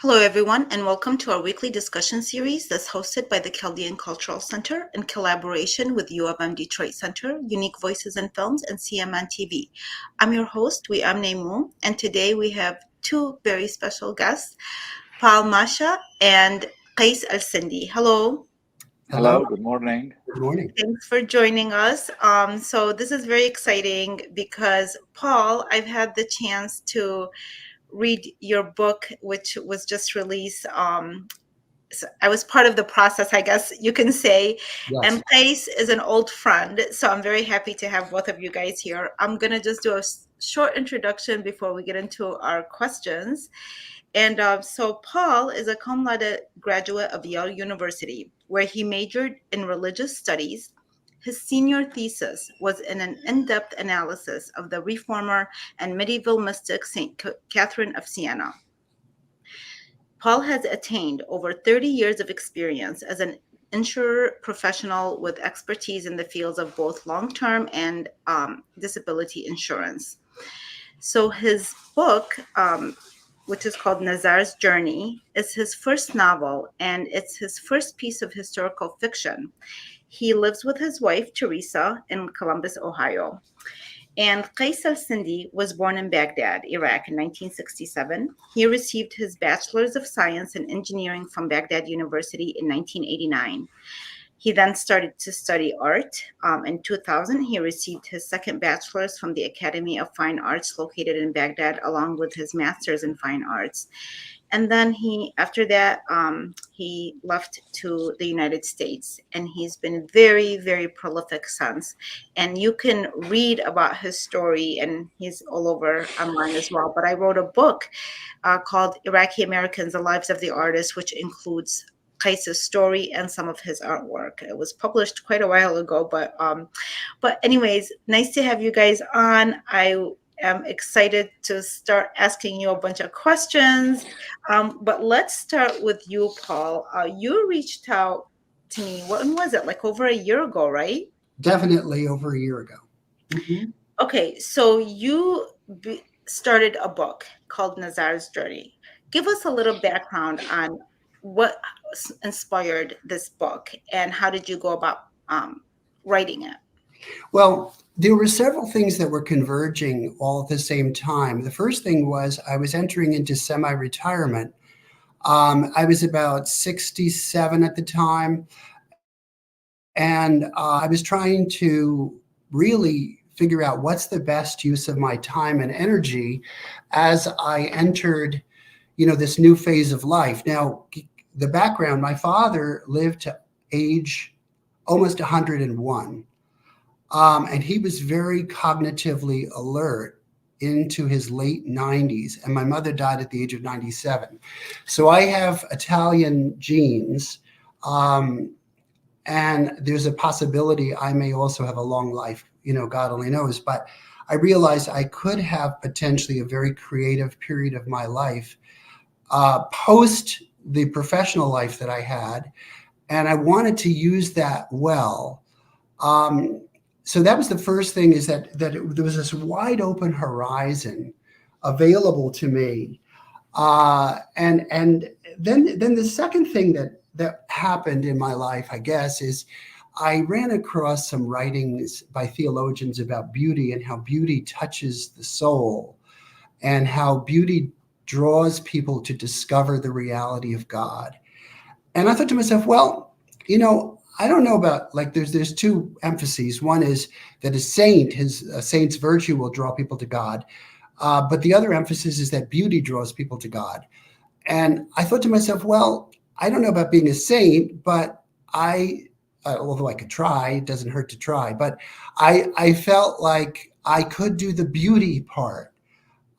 Hello, everyone, and welcome to our weekly discussion series that's hosted by the Chaldean Cultural Center in collaboration with U of M Detroit Center, Unique Voices in Films, and CMN TV. I'm your host, Neimu, and today we have two very special guests, Paul Mascia and Qais Al-Sindy. Hello. Hello, good morning. Good morning. Thanks for joining us. So this is very exciting because, Paul, I've had the chance to read your book, which was just released. So I was part of the process, I guess you can say. Yes. And Qais is an old friend, so I'm very happy to have both of you guys here. I'm going to just do a short introduction before we get into our questions. And so Paul is a cum laude graduate of Yale University, where he majored in religious studies. His senior thesis was in an in-depth analysis of the reformer and medieval mystic Saint Catherine of Siena. Paul has attained over 30 years of experience as an insurer professional with expertise in the fields of both long-term and disability insurance. So his book, which is called Nazars Journey, is his first novel, and it's his first piece of historical fiction. He lives with his wife, Teresa, in Columbus, Ohio. And Qais Al-Sindy was born in Baghdad, Iraq in 1967. He received his Bachelor's of Science in Engineering from Baghdad University in 1989. He then started to study art. In 2000, he received his second bachelor's from the Academy of Fine Arts located in Baghdad, along with his master's in fine arts. And then after that, he left to the United States, and he's been very, very prolific since. And you can read about his story, and he's all over online as well. But I wrote a book called Iraqi-Americans, The Lives of the Artists, which includes Qais' story and some of his artwork. It was published quite a while ago, but anyways, nice to have you guys on. I am excited to start asking you a bunch of questions, but let's start with you, Paul. You reached out to me, when was it, like over a year ago, right? Definitely over a year ago. Mm-hmm. Okay, so you started a book called Nazars Journey. Give us a little background on what inspired this book and how did you go about writing it? Well, there were several things that were converging all at the same time. The first thing was I was entering into semi-retirement. I was about 67 at the time, and I was trying to really figure out what's the best use of my time and energy as I entered, this new phase of life. Now, the background, my father lived to age almost 101. And he was very cognitively alert into his late 90s. And my mother died at the age of 97. So I have Italian genes. And there's a possibility I may also have a long life, God only knows. But I realized I could have potentially a very creative period of my life post the professional life that I had. And I wanted to use that well. So that was the first thing, is that there was this wide open horizon available to me. And then the second thing that happened in my life, I guess, is I ran across some writings by theologians about beauty and how beauty touches the soul and how beauty draws people to discover the reality of God. And I thought to myself, well, I don't know about, like, there's two emphases. One is that a saint's virtue will draw people to God. But the other emphasis is that beauty draws people to God. And I thought to myself, well, I don't know about being a saint, but although I could try, it doesn't hurt to try. But I felt like I could do the beauty part,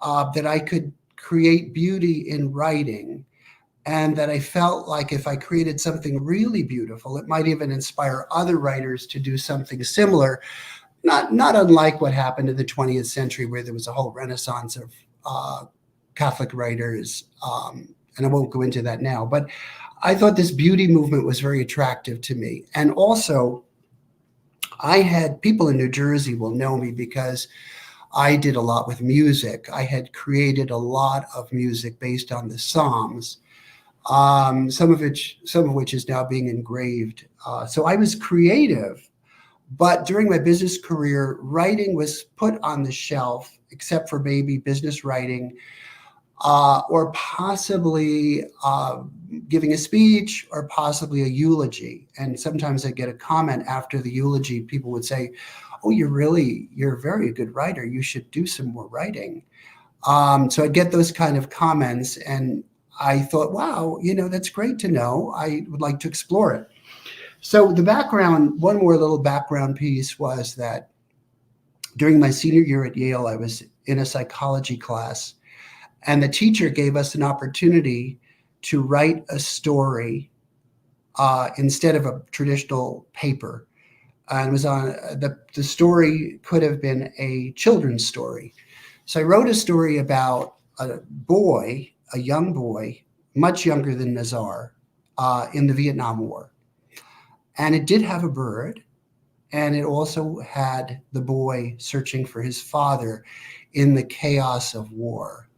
that I could create beauty in writing. And that I felt like if I created something really beautiful, it might even inspire other writers to do something similar, not unlike what happened in the 20th century, where there was a whole renaissance of Catholic writers. And I won't go into that now. But I thought this beauty movement was very attractive to me. And also, I had people in New Jersey will know me because I did a lot with music. I had created a lot of music based on the Psalms, some of which is now being engraved. So I was creative, but during my business career, writing was put on the shelf, except for maybe business writing, or possibly giving a speech, or possibly a eulogy. And sometimes I get a comment after the eulogy. People would say, "Oh, you're a very good writer. You should do some more writing." So I get those kind of comments, and I thought, wow, that's great to know. I would like to explore it. So the background, one more little background piece, was that during my senior year at Yale, I was in a psychology class, and the teacher gave us an opportunity to write a story instead of a traditional paper. And it was on the story could have been a children's story. So I wrote a story about a boy, a young boy, much younger than Nazar, in the Vietnam War. And it did have a bird, and it also had the boy searching for his father in the chaos of war.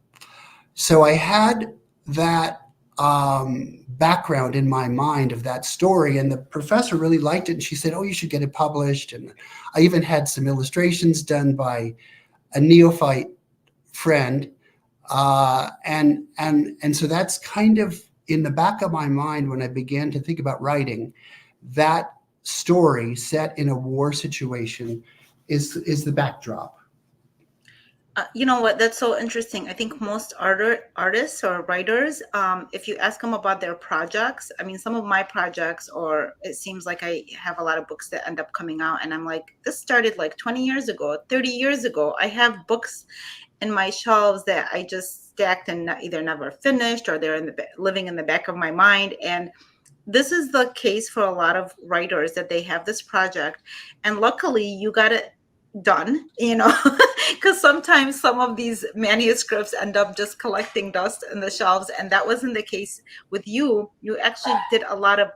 So I had that background in my mind of that story, and the professor really liked it, and she said, "Oh, you should get it published." And I even had some illustrations done by a neophyte friend, and so that's kind of in the back of my mind when I began to think about writing. That story set in a war situation is the backdrop. You know what? That's so interesting. I think most artists or writers, if you ask them about their projects, I mean, some of my projects, or it seems like I have a lot of books that end up coming out, and I'm like, this started like 20 years ago, 30 years ago. I have books in my shelves that I just stacked and either never finished, or they're living in the back of my mind. And this is the case for a lot of writers, that they have this project, and luckily you got it done, because sometimes some of these manuscripts end up just collecting dust in the shelves, and that wasn't the case with you. You actually did a lot of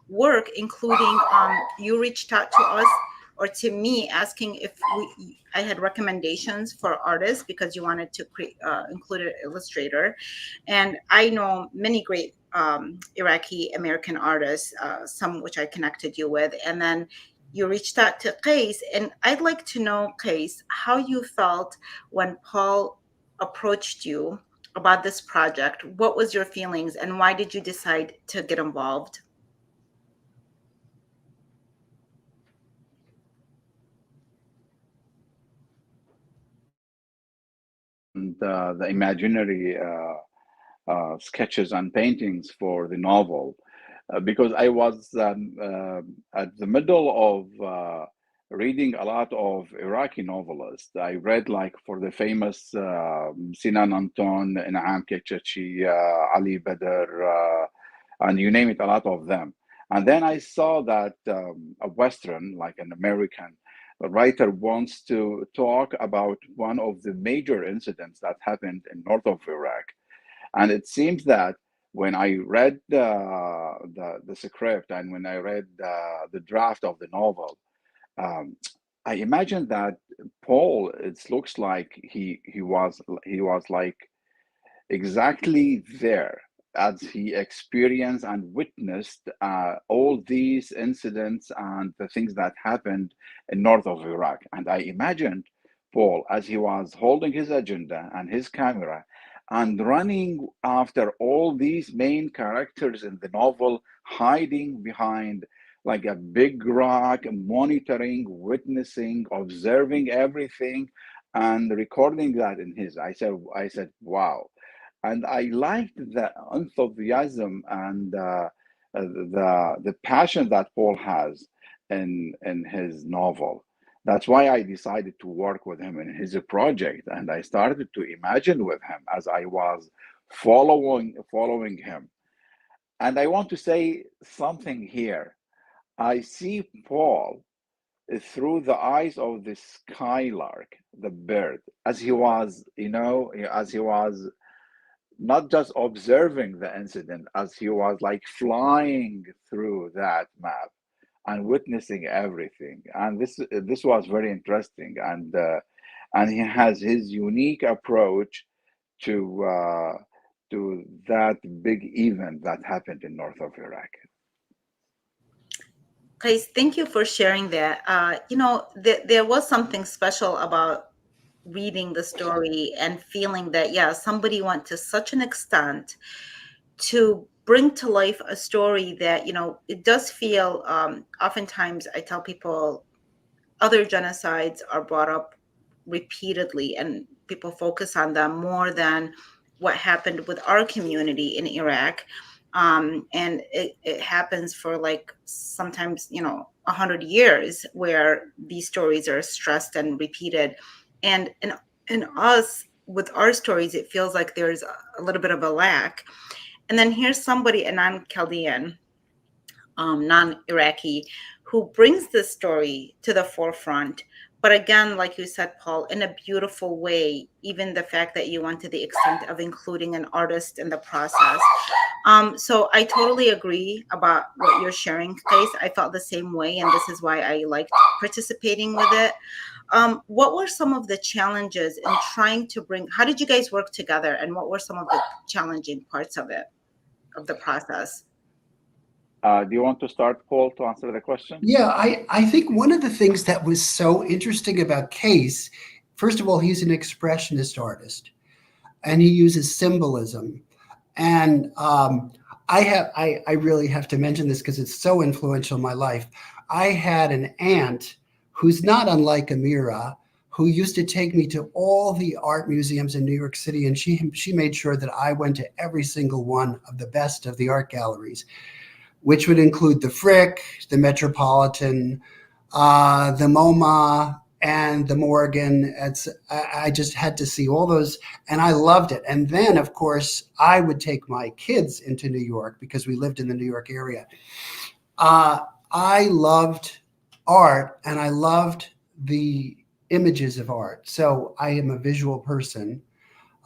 work, including you reached out to us, or to me, asking if I had recommendations for artists, because you wanted to include an illustrator. And I know many great Iraqi-American artists, some which I connected you with, and then you reached out to Qais. And I'd like to know, Qais, how you felt when Paul approached you about this project. What was your feelings, and why did you decide to get involved? And the imaginary sketches and paintings for the novel, because I was at the middle of reading a lot of Iraqi novelists. I read, like, for the famous Sinan Anton, Inam Kechachi, Ali Badr, and you name it, a lot of them. And then I saw that a Western, like an American writer, wants to talk about one of the major incidents that happened in north of Iraq. And it seems that when I read the script, and when I read the draft of the novel, um, I imagine that Paul, it looks like he was like exactly there, as he experienced and witnessed all these incidents and the things that happened in north of Iraq. And I imagined Paul as he was holding his agenda and his camera and running after all these main characters in the novel, hiding behind like a big rock, monitoring, witnessing, observing everything, and recording that in his. I said, wow. And I liked the enthusiasm and the passion that Paul has in his novel. That's why I decided to work with him in his project, and I started to imagine with him as I was following him. And I want to say something here. I see Paul through the eyes of the skylark, the bird, as he was, as he was not just observing the incident, as he was like flying through that map and witnessing everything. And this was very interesting. And and he has his unique approach to that big event that happened in north of Iraq. Guys, thank you for sharing that. There was something special about reading the story and feeling that, yeah, somebody went to such an extent to bring to life a story that, it does feel, oftentimes I tell people other genocides are brought up repeatedly and people focus on them more than what happened with our community in Iraq. And it happens for like sometimes 100 years where these stories are stressed and repeated. And in us with our stories, it feels like there's a little bit of a lack. And then here's somebody, a non-Chaldean, non-Iraqi, who brings this story to the forefront. But again, like you said, Paul, in a beautiful way, even the fact that you went to the extent of including an artist in the process. So I totally agree about what you're sharing, Case. I felt the same way, and this is why I liked participating with it. What were some of the challenges in trying to bring, how did you guys work together, and what were some of the challenging parts of it, of the process? Do you want to start, Paul, to answer the question? Yeah, I think one of the things that was so interesting about Case, first of all, he's an expressionist artist and he uses symbolism. And I really have to mention this because it's so influential in my life. I had an aunt who's not unlike Amira, who used to take me to all the art museums in New York City, and she made sure that I went to every single one of the best of the art galleries, which would include the Frick, the Metropolitan, the MoMA, and the Morgan. I just had to see all those, and I loved it. And then, of course, I would take my kids into New York because we lived in the New York area. I loved art, and I loved the images of art. So I am a visual person.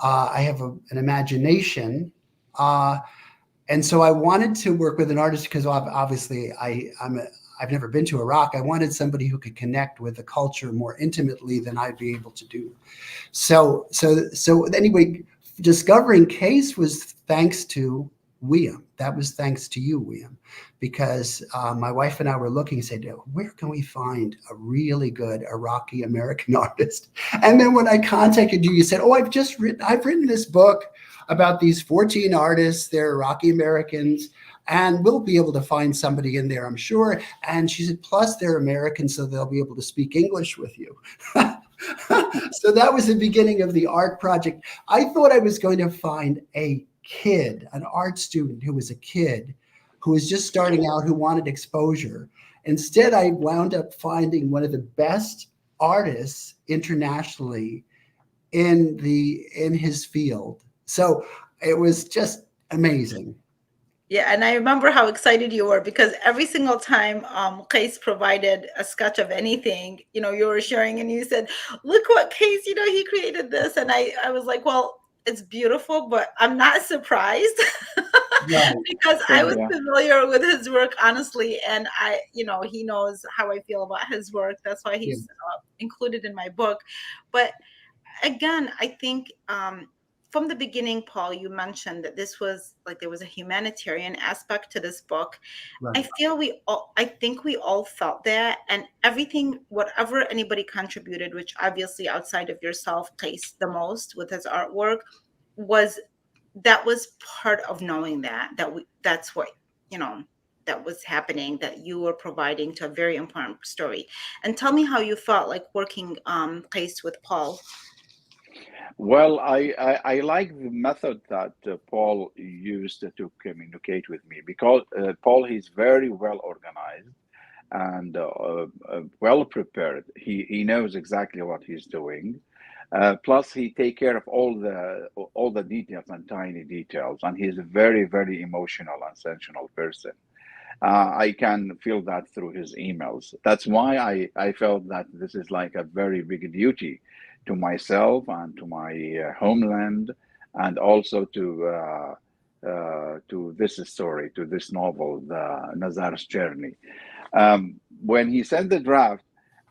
I have an imagination. And so I wanted to work with an artist because obviously I've never been to Iraq. I wanted somebody who could connect with the culture more intimately than I'd be able to do. So anyway, discovering Case was thanks to William. That was thanks to you, William, because my wife and I were looking and said, where can we find a really good Iraqi-American artist? And then when I contacted you, you said, I've written this book about these 14 artists. They're Iraqi-Americans, and we'll be able to find somebody in there, I'm sure. And she said, plus they're American, so they'll be able to speak English with you. So that was the beginning of the art project. I thought I was going to find a kid, an art student who was a kid, who was just starting out, who wanted exposure. Instead, I wound up finding one of the best artists internationally in his field. So it was just amazing. Yeah, and I remember how excited you were because every single time Qais provided a sketch of anything, you were sharing and you said, look what Qais, he created this. And I was like, well, it's beautiful, but I'm not surprised Right. because I was Yeah. familiar with his work, honestly. And he knows how I feel about his work. That's why Yeah. he's included in my book. But again, I think from the beginning, Paul, you mentioned that this was like there was a humanitarian aspect to this book. Right. I think we all felt that, and everything, whatever anybody contributed, which obviously outside of yourself placed the most with his artwork, was part of knowing that's what that was happening, that you were providing to a very important story. And tell me how you felt like working Qais with Paul. Well, I like the method that Paul used to communicate with me because Paul, he's very well organized and well prepared. He knows exactly what he's doing. Plus, he take care of all the details and tiny details, and he's a very emotional and sensational person. I can feel that through his emails. That's why I felt that this is like a very big duty to myself and to my homeland, and also to this story, to this novel, the Nazars Journey. When he sent the draft,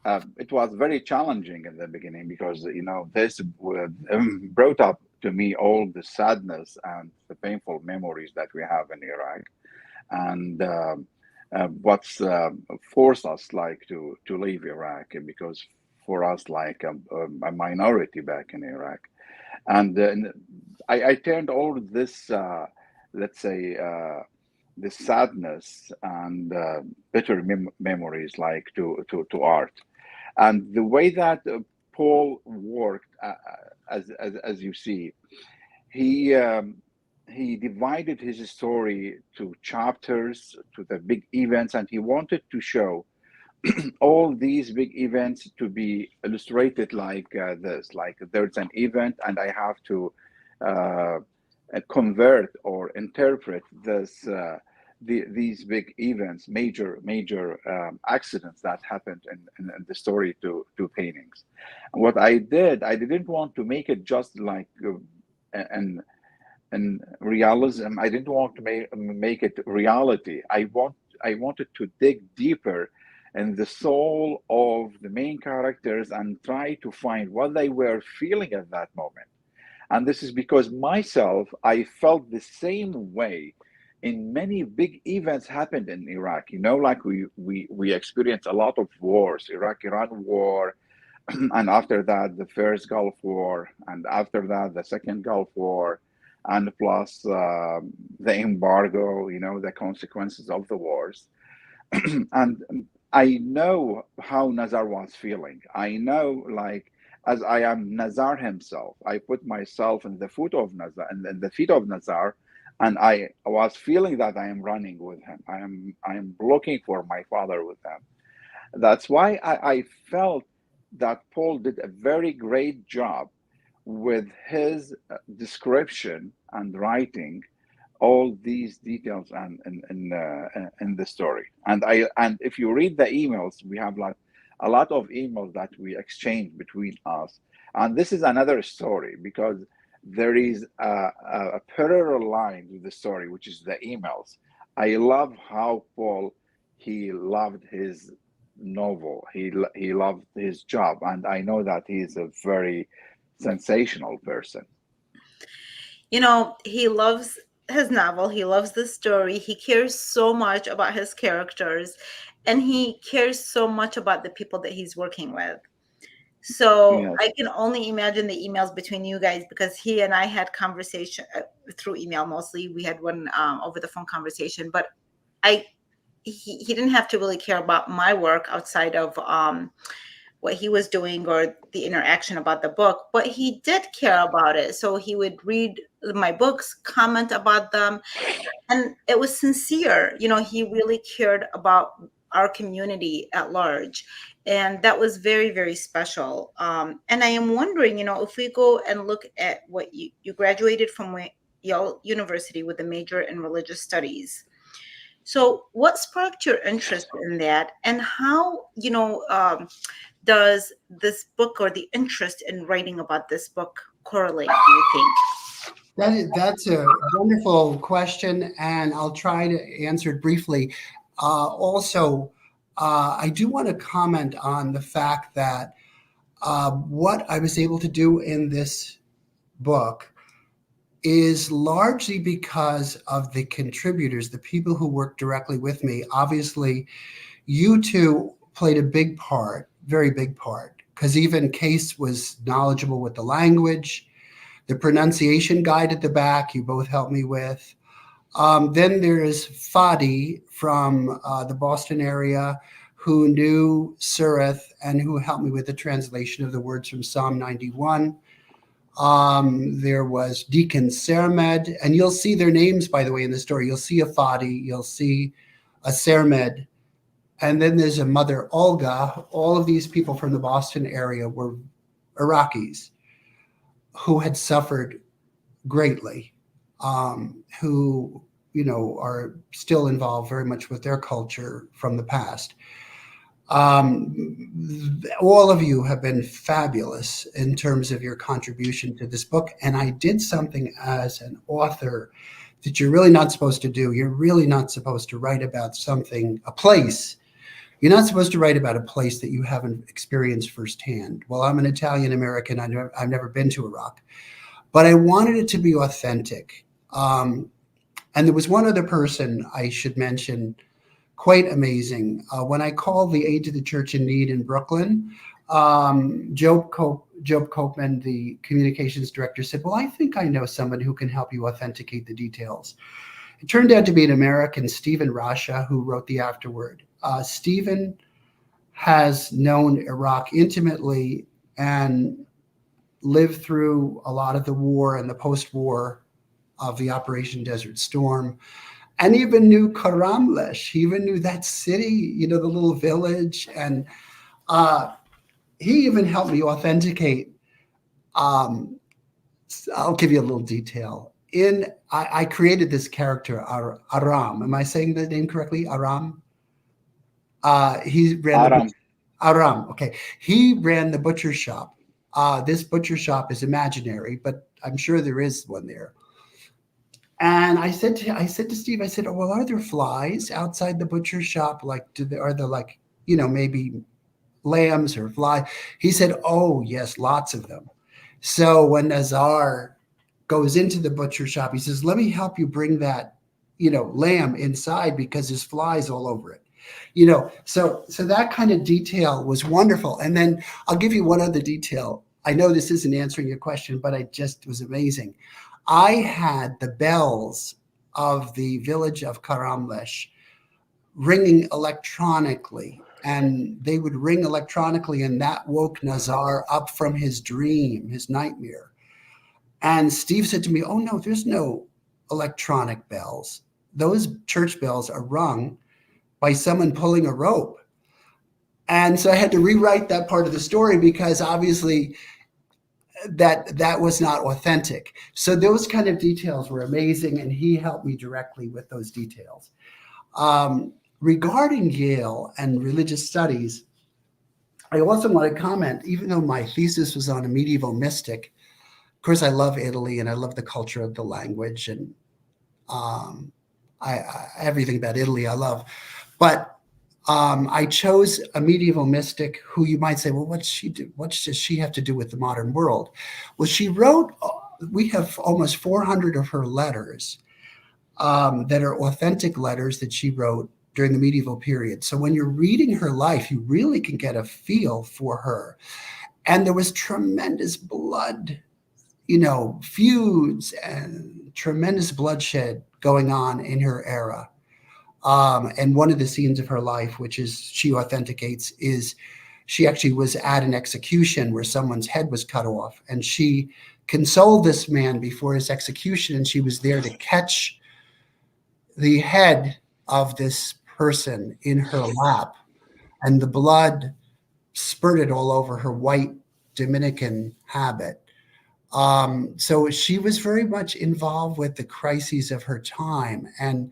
it was very challenging in the beginning because this brought up to me all the sadness and the painful memories that we have in Iraq, and what's forced us like to leave Iraq, because for us like a minority back in Iraq, and I turned all this let's say this sadness and bitter memories like to art. And the way that Paul worked, as you see, he he divided his story to chapters, to the big events, and he wanted to show all these big events to be illustrated like this. Like there's an event, and I have to uh, convert or interpret these big events, major accidents that happened in the story to paintings. And what I didn't want to make it just like an realism. I didn't want to make it reality. I wanted to dig deeper in the soul of the main characters and try to find what they were feeling at that moment. And this is because myself, I felt the same way in many big events happened in Iraq. Like we experienced a lot of wars, Iraq-Iran war, and after that, the first Gulf War, and after that, the second Gulf War, and plus the embargo, the consequences of the wars. And I know how Nazar was feeling. I know, like, as I am Nazar himself, I put myself in the foot of Nazar and in the feet of Nazar, and I was feeling that I am running with him. I am looking for my father with him. That's why I felt that Paul did a very great job with his description and writing all these details and in the story. And if you read the emails, we have like a lot of emails that we exchange between us. And this is another story because there is a parallel line to the story, which is the emails. I love how Paul, he loved his novel. He loved his job. And I know that he's a very sensational person. He loves his novel, he loves the story, he cares so much about his characters, and he cares so much about the people that he's working with. So Yes. I can only imagine the emails between you guys, because he and I had conversation through email mostly. We had one over the phone conversation, but he didn't have to really care about my work outside of what he was doing or the interaction about the book, but he did care about it. So he would read my books, comment about them, and it was sincere. He really cared about our community at large, and that was very, very special. And I am wondering, if we go and look at what you graduated from Yale University with a major in religious studies. So what sparked your interest in that, and how does this book or the interest in writing about this book correlate, do you think? That's a wonderful question, and I'll try to answer it briefly. Also, I do want to comment on the fact that what I was able to do in this book is largely because of the contributors, the people who worked directly with me. Obviously, you two played a big part, very big part, because even Qais was knowledgeable with the language. The pronunciation guide at the back, you both helped me with. Then there is Fadi from the Boston area, who knew Surith and who helped me with the translation of the words from Psalm 91. There was Deacon Sermed, and you'll see their names, by the way, in the story. You'll see a Fadi, you'll see a Sermed, and then there's a Mother Olga. All of these people from the Boston area were Iraqis who had suffered greatly, who are still involved very much with their culture from the past. All of you have been fabulous in terms of your contribution to this book. And I did something as an author that you're really not supposed to do. You're really not supposed to write about something, a place. You're not supposed to write about a place that you haven't experienced firsthand. Well, I'm an Italian-American. I've never been to Iraq, but I wanted it to be authentic. And there was one other person I should mention, quite amazing. When I called the Aid to the Church in Need in Brooklyn, Job Copeman, the communications director, said, well, I think I know someone who can help you authenticate the details. It turned out to be an American, Stephen Rasha, who wrote the afterword. Stephen has known Iraq intimately and lived through a lot of the war and the post-war of the Operation Desert Storm, and even knew Karamlesh. He even knew that city, the little village, and he even helped me authenticate. I'll give you a little detail. I created this character, Aram. Am I saying the name correctly? Aram? He ran Aram. Aram. Okay. He ran the butcher shop. This butcher shop is imaginary, but I'm sure there is one there. And I said to Steve, I said, oh, well, are there flies outside the butcher shop? Like, are there like, maybe lambs or fly? He said, oh, yes, lots of them. So when Nazar goes into the butcher shop, he says, let me help you bring that, lamb inside because there's flies all over it. So that kind of detail was wonderful. And then I'll give you one other detail. I know this isn't answering your question, but it just was amazing. I had the bells of the village of Karamlesh ringing electronically, and they would ring electronically, and that woke Nazar up from his dream, his nightmare. And Steve said to me, oh, no, there's no electronic bells. Those church bells are rung by someone pulling a rope. And so I had to rewrite that part of the story because obviously that was not authentic. So those kind of details were amazing, and he helped me directly with those details. Regarding Yale and religious studies, I also want to comment, even though my thesis was on a medieval mystic, of course, I love Italy and I love the culture of the language, and everything about Italy I love. But I chose a medieval mystic who you might say, well, what does she have to do with the modern world? Well, she wrote, we have almost 400 of her letters that are authentic letters that she wrote during the medieval period. So when you're reading her life, you really can get a feel for her. And there was tremendous blood, feuds and tremendous bloodshed going on in her era. And one of the scenes of her life, which is she authenticates, is she actually was at an execution where someone's head was cut off, and she consoled this man before his execution, and she was there to catch the head of this person in her lap, and the blood spurted all over her white Dominican habit. So she was very much involved with the crises of her time, and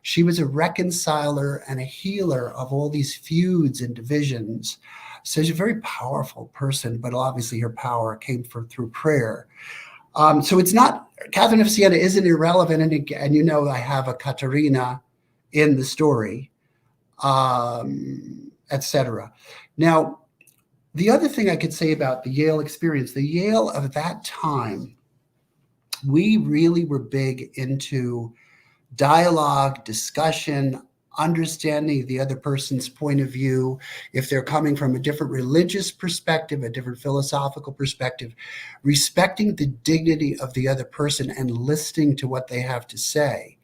she was a reconciler and a healer of all these feuds and divisions. So she's a very powerful person, but obviously her power came through prayer. So it's not, Catherine of Siena isn't irrelevant, and I have a Caterina in the story, etc. Now, the other thing I could say about the Yale experience, the Yale of that time, we really were big into dialogue, discussion, understanding the other person's point of view. If they're coming from a different religious perspective, a different philosophical perspective, respecting the dignity of the other person and listening to what they have to say.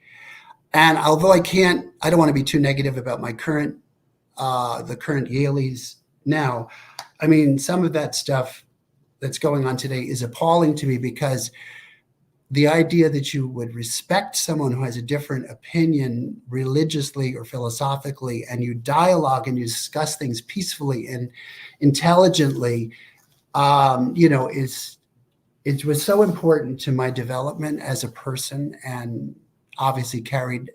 And although I don't want to be too negative about my the current Yaleys now, I mean, some of that stuff that's going on today is appalling to me, because the idea that you would respect someone who has a different opinion religiously or philosophically, and you dialogue and you discuss things peacefully and intelligently, it was so important to my development as a person, and obviously carried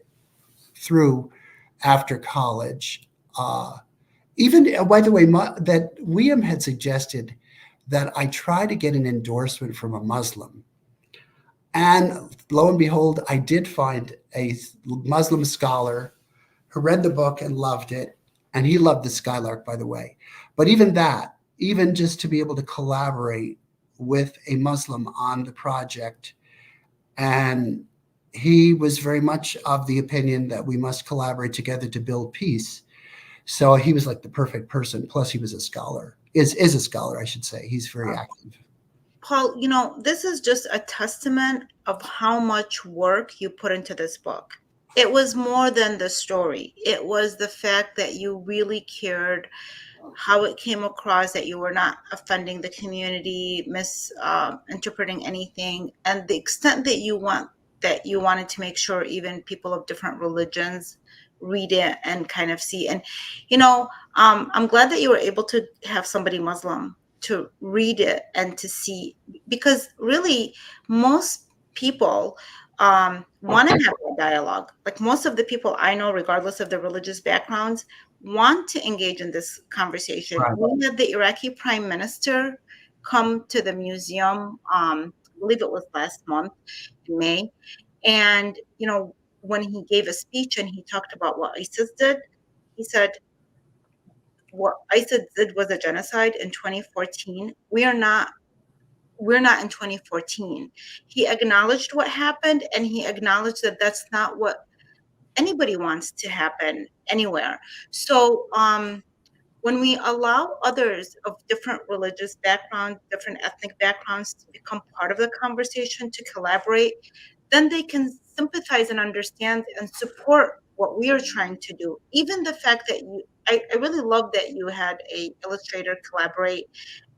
through after college. Even, by the way, that William had suggested that I try to get an endorsement from a Muslim. And lo and behold, I did find a Muslim scholar who read the book and loved it. And he loved the Skylark, by the way. But even that, even just to be able to collaborate with a Muslim on the project, and he was very much of the opinion that we must collaborate together to build peace. So he was like the perfect person. Plus, he was a scholar, is a scholar, I should say. He's very active. Paul, this is just a testament of how much work you put into this book. It was more than the story. It was the fact that you really cared how it came across, that you were not offending the community, misinterpreting anything, and the extent that you wanted to make sure even people of different religions read it and kind of see. And I'm glad that you were able to have somebody Muslim to read it and to see, because really most people want to have a dialogue. Like most of the people I know, regardless of their religious backgrounds, want to engage in this conversation. Right. We had the Iraqi prime minister come to the museum, I believe it was last month in May. And, when he gave a speech and he talked about what ISIS did, he said, what ISIS did was a genocide in 2014. We're not in 2014. He acknowledged what happened, and he acknowledged that that's not what anybody wants to happen anywhere. So when we allow others of different religious backgrounds, different ethnic backgrounds to become part of the conversation, to collaborate, then they can sympathize and understand and support what we are trying to do. Even the fact that I really love that you had a illustrator collaborate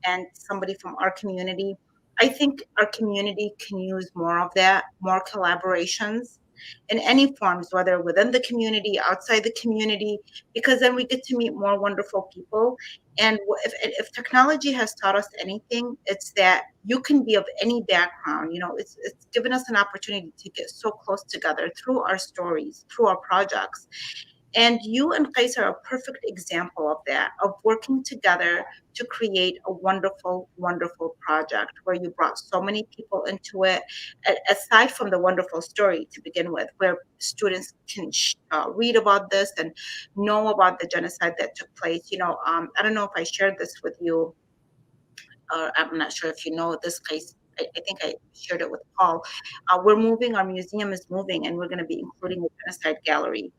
and somebody from our community. I think our community can use more of that, more collaborations in any forms, whether within the community, outside the community, because then we get to meet more wonderful people. And if technology has taught us anything, it's that you can be of any background. It's given us an opportunity to get so close together through our stories, through our projects. And you and Qais are a perfect example of that, of working together to create a wonderful, wonderful project where you brought so many people into it, aside from the wonderful story to begin with, where students can read about this and know about the genocide that took place. I don't know if I shared this with you, or I'm not sure if you know this case. I think I shared it with Paul. Our museum is moving, and we're going to be including a genocide gallery.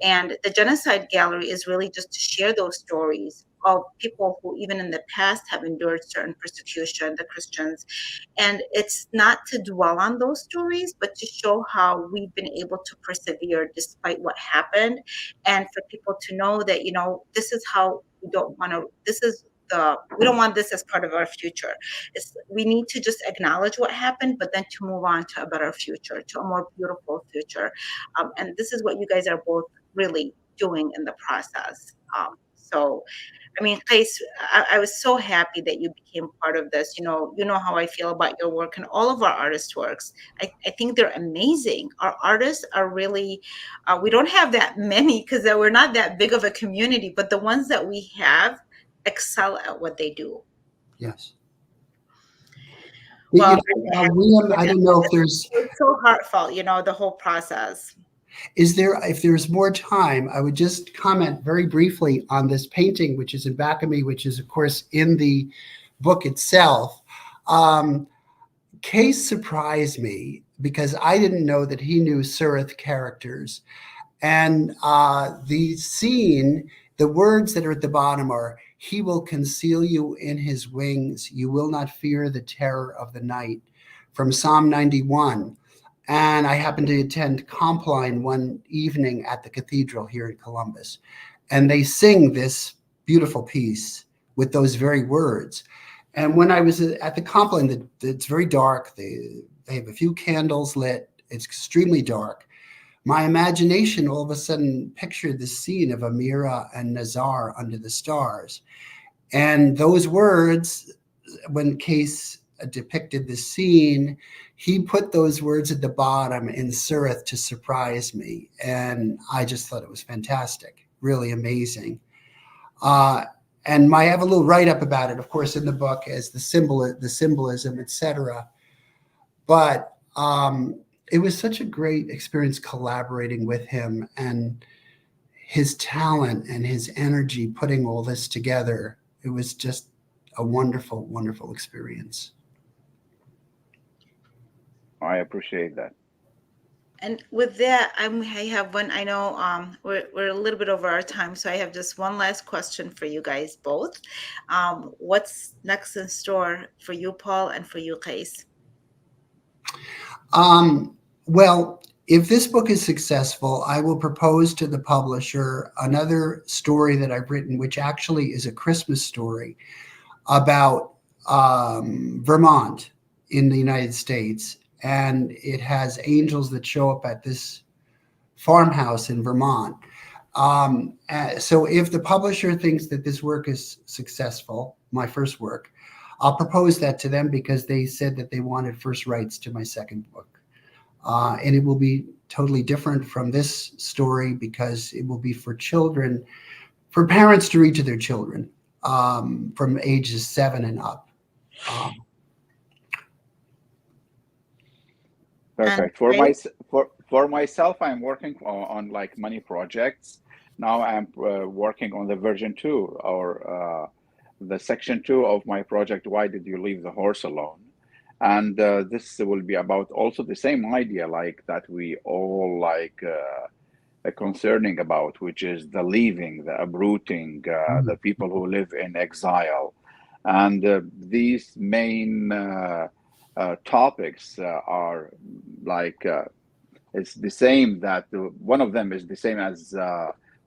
And the Genocide Gallery is really just to share those stories of people who even in the past have endured certain persecution, the Christians. And it's not to dwell on those stories, but to show how we've been able to persevere despite what happened. And for people to know that, this is how we don't want to, we don't want this as part of our future. We need to just acknowledge what happened, but then to move on to a better future, to a more beautiful future. And this is what you guys are both really doing in the process. Qais, I was so happy that you became part of this. You know how I feel about your work and all of our artists' works. I think they're amazing. Our artists are really, we don't have that many because we're not that big of a community, but the ones that we have excel at what they do. Yes. Well, William, I don't know if there's... It's so heartfelt, the whole process. If there's more time, I would just comment very briefly on this painting, which is in back of me, which is, of course, in the book itself. Qais surprised me because I didn't know that he knew Surith characters. And the scene, the words that are at the bottom are, "He will conceal you in his wings. You will not fear the terror of the night," from Psalm 91. And I happened to attend Compline one evening at the cathedral here in Columbus. And they sing this beautiful piece with those very words. And when I was at the Compline, it's very dark. They have a few candles lit. It's extremely dark. My imagination all of a sudden pictured the scene of Amira and Nazar under the stars. And those words, when Qais depicted the scene, he put those words at the bottom in Surith to surprise me. And I just thought it was fantastic, really amazing. And I have a little write-up about it, of course, in the book as the symbolism, etc. But it was such a great experience collaborating with him. And his talent and his energy putting all this together. It was just a wonderful, wonderful experience. I appreciate that. And with that, I have one. I know we're a little bit over our time, so I have just one last question for you guys both. What's next in store for you, Paul, and for you, Qais? Well, if this book is successful, I will propose to the publisher another story that I've written, which actually is a Christmas story about Vermont in the United States. And it has angels that show up at this farmhouse in Vermont. So if the publisher thinks that this work is successful, my first work, I'll propose that to them because they said that they wanted first rights to my second book. And it will be totally different from this story because it will be for children, for parents to read to their children from ages 7 and up. Perfect. For myself, I'm working on like many projects. Now I'm working on the version 2 or the section 2 of my project. Why did you leave the horse alone? And this will be about also the same idea, like that we all like concerning about, which is the leaving, the uprooting, the people who live in exile, and these main topics are like it's the same that one of them is the same as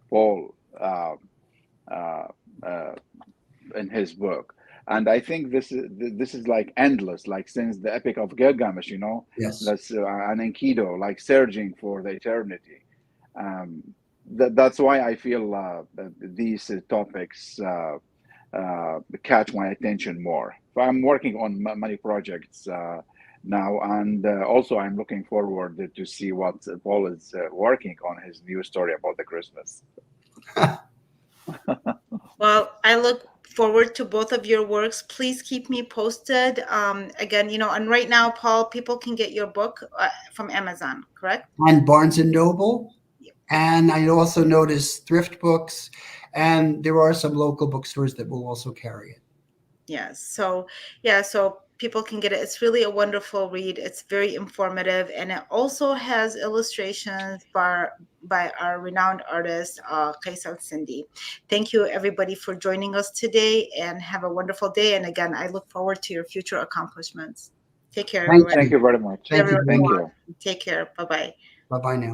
Paul in his book. And I think this is like endless, like since the Epic of Gilgamesh, you know, Yes. that's an Enkidu, like surging for the eternity. That's why I feel that these topics catch my attention more. So I'm working on many projects now, and also I'm looking forward to see what Paul is working on his new story about the Christmas. Well, I look forward to both of your works. Please keep me posted. Again, and right now, Paul, people can get your book from Amazon, correct? And Barnes and Noble. And I also noticed thrift books, and there are some local bookstores that will also carry it. Yes. So people can get it. It's really a wonderful read. It's very informative, and it also has illustrations by our renowned artist, Qais Al-Sindy. Thank you, everybody, for joining us today, and have a wonderful day. And again, I look forward to your future accomplishments. Take care, everyone. Thank you very much. Thank you. Thank you. Take care. Bye-bye. Bye-bye now.